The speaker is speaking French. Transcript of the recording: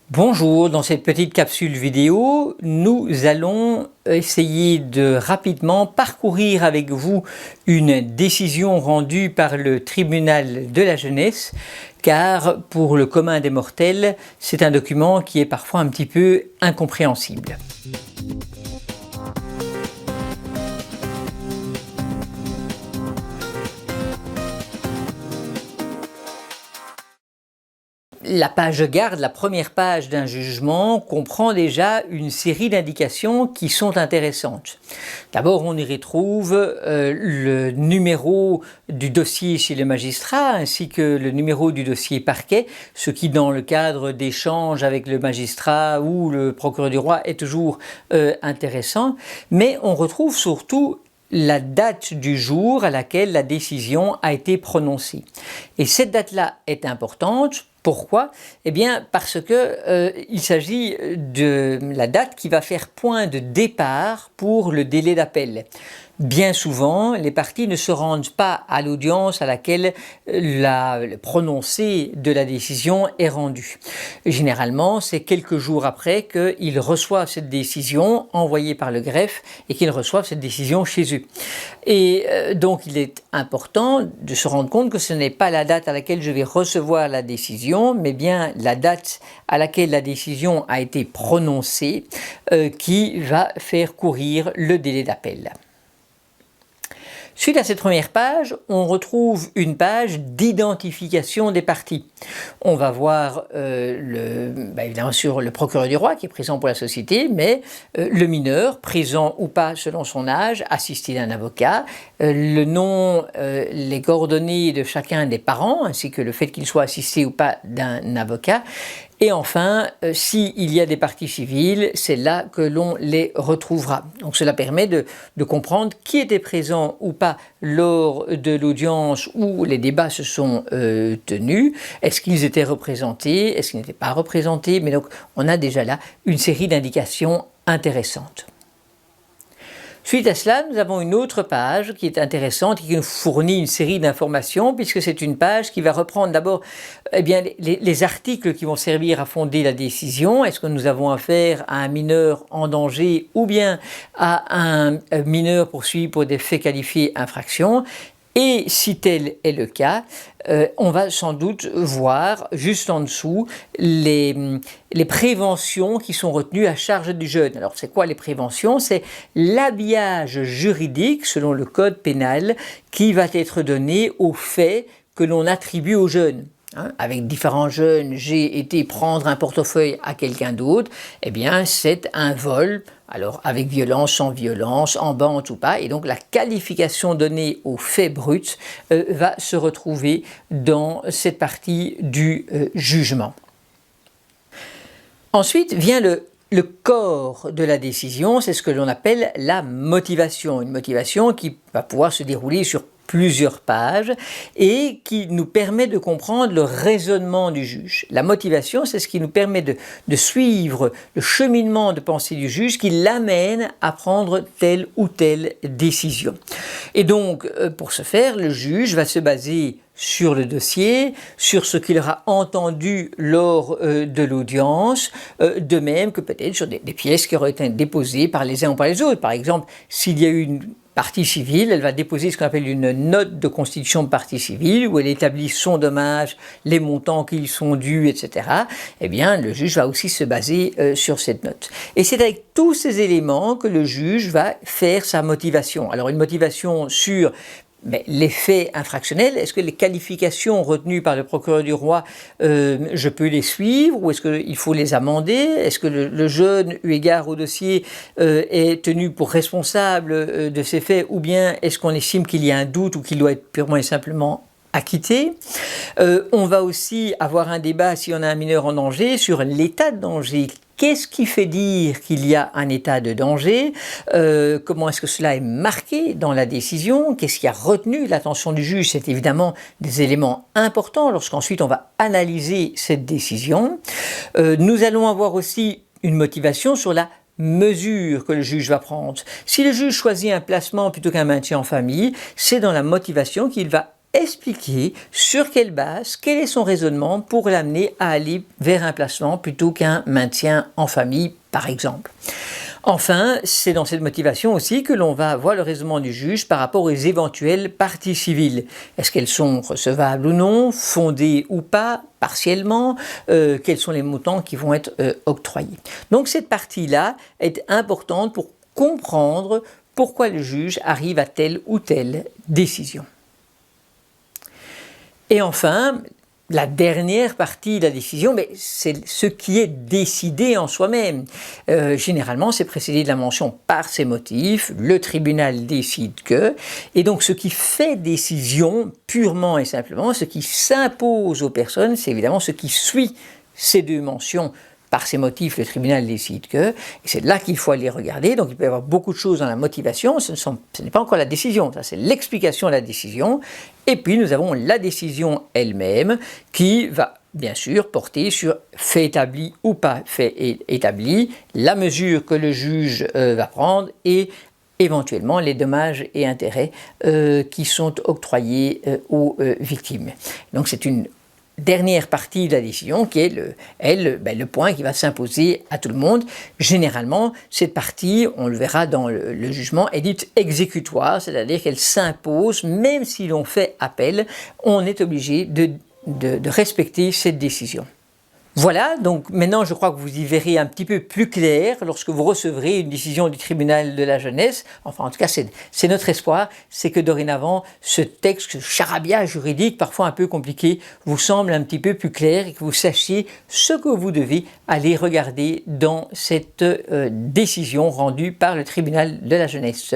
Bonjour, dans cette petite capsule vidéo, nous allons essayer de rapidement parcourir avec vous une décision rendue par le tribunal de la jeunesse, car pour le commun des mortels, c'est un document qui est parfois un petit peu incompréhensible. La page de garde, la première page d'un jugement, comprend déjà une série d'indications qui sont intéressantes. D'abord, on y retrouve le numéro du dossier chez le magistrat ainsi que le numéro du dossier parquet, ce qui, dans le cadre d'échanges avec le magistrat ou le procureur du roi, est toujours intéressant. Mais on retrouve surtout la date du jour à laquelle la décision a été prononcée. Et cette date-là est importante. Pourquoi? Eh bien parce que il s'agit de la date qui va faire point de départ pour le délai d'appel. Bien souvent, les parties ne se rendent pas à l'audience à laquelle le prononcé de la décision est rendu. Généralement, c'est quelques jours après qu'ils reçoivent cette décision envoyée par le greffe et qu'ils reçoivent cette décision chez eux. Et donc, il est important de se rendre compte que ce n'est pas la date à laquelle je vais recevoir la décision, mais bien la date à laquelle la décision a été prononcée qui va faire courir le délai d'appel. Suite à cette première page, on retrouve une page d'identification des parties. On va voir évidemment sur le procureur du roi qui est présent pour la société, mais le mineur, présent ou pas selon son âge, assisté d'un avocat, le nom, les coordonnées de chacun des parents, ainsi que le fait qu'il soit assisté ou pas d'un avocat. Et enfin, s'il y a des parties civiles, c'est là que l'on les retrouvera. Donc cela permet de comprendre qui était présent ou pas lors de l'audience où les débats se sont tenus. Est-ce qu'ils étaient représentés? Est-ce qu'ils n'étaient pas représentés? Mais donc on a déjà là une série d'indications intéressantes. Suite à cela, nous avons une autre page qui est intéressante et qui nous fournit une série d'informations, puisque c'est une page qui va reprendre d'abord les articles qui vont servir à fonder la décision. Est-ce que nous avons affaire à un mineur en danger ou bien à un mineur poursuivi pour des faits qualifiés infractions? Et si tel est le cas, on va sans doute voir juste en dessous les préventions qui sont retenues à charge du jeune. Alors c'est quoi les préventions? C'est l'habillage juridique selon le code pénal qui va être donné aux faits que l'on attribue au jeune. Avec différents jeunes, j'ai été prendre un portefeuille à quelqu'un d'autre, eh bien c'est un vol, alors avec violence, sans violence, en bande ou pas, et donc la qualification donnée aux faits bruts va se retrouver dans cette partie du jugement. Ensuite vient le corps de la décision, c'est ce que l'on appelle la motivation, une motivation qui va pouvoir se dérouler sur plusieurs pages et qui nous permet de comprendre le raisonnement du juge. La motivation, c'est ce qui nous permet de suivre le cheminement de pensée du juge qui l'amène à prendre telle ou telle décision. Et donc, pour ce faire, le juge va se baser sur le dossier, sur ce qu'il aura entendu lors de l'audience, de même que peut-être sur des pièces qui auraient été déposées par les uns ou par les autres. Par exemple, s'il y a eu une partie civile, elle va déposer ce qu'on appelle une note de constitution de partie civile où elle établit son dommage, les montants qui lui sont dus, etc. Eh bien, le juge va aussi se baser sur cette note. Et c'est avec tous ces éléments que le juge va faire sa motivation. Alors, une motivation sur les faits infractionnels, est-ce que les qualifications retenues par le procureur du roi, je peux les suivre ou est-ce qu'il faut les amender? Est-ce que le jeune, eu égard au dossier, est tenu pour responsable de ces faits ou bien est-ce qu'on estime qu'il y a un doute ou qu'il doit être purement et simplement acquitté? On va aussi avoir un débat, si on a un mineur en danger, sur l'état de danger. Qu'est-ce qui fait dire qu'il y a un état de danger? Comment est-ce que cela est marqué dans la décision? Qu'est-ce qui a retenu l'attention du juge? C'est évidemment des éléments importants lorsqu'ensuite on va analyser cette décision. Nous allons avoir aussi une motivation sur la mesure que le juge va prendre. Si le juge choisit un placement plutôt qu'un maintien en famille, c'est dans la motivation qu'il va expliquer sur quelle base, quel est son raisonnement pour l'amener à aller vers un placement plutôt qu'un maintien en famille, par exemple. Enfin, c'est dans cette motivation aussi que l'on va voir le raisonnement du juge par rapport aux éventuelles parties civiles. Est-ce qu'elles sont recevables ou non, fondées ou pas, partiellement, quels sont les montants qui vont être octroyés. Donc cette partie-là est importante pour comprendre pourquoi le juge arrive à telle ou telle décision. Et enfin, la dernière partie de la décision, c'est ce qui est décidé en soi-même. Généralement, c'est précédé de la mention par ses motifs, le tribunal décide que, et donc ce qui fait décision purement et simplement, ce qui s'impose aux personnes, c'est évidemment ce qui suit ces deux mentions. Par ses motifs, le tribunal décide que, et c'est là qu'il faut aller regarder. Donc il peut y avoir beaucoup de choses dans la motivation, ce n'est pas encore la décision, ça c'est l'explication de la décision. Et puis nous avons la décision elle-même qui va bien sûr porter sur fait établi ou pas fait établi, la mesure que le juge va prendre et éventuellement les dommages et intérêts qui sont octroyés aux victimes. Donc c'est une dernière partie de la décision qui est le point qui va s'imposer à tout le monde. Généralement, cette partie, on le verra dans le jugement, est dite exécutoire, c'est-à-dire qu'elle s'impose, même si l'on fait appel, on est obligé de respecter cette décision. Voilà, donc maintenant je crois que vous y verrez un petit peu plus clair lorsque vous recevrez une décision du tribunal de la jeunesse. Enfin, en tout cas, c'est notre espoir, c'est que dorénavant, ce texte, ce charabia juridique, parfois un peu compliqué, vous semble un petit peu plus clair et que vous sachiez ce que vous devez aller regarder dans cette décision rendue par le tribunal de la jeunesse.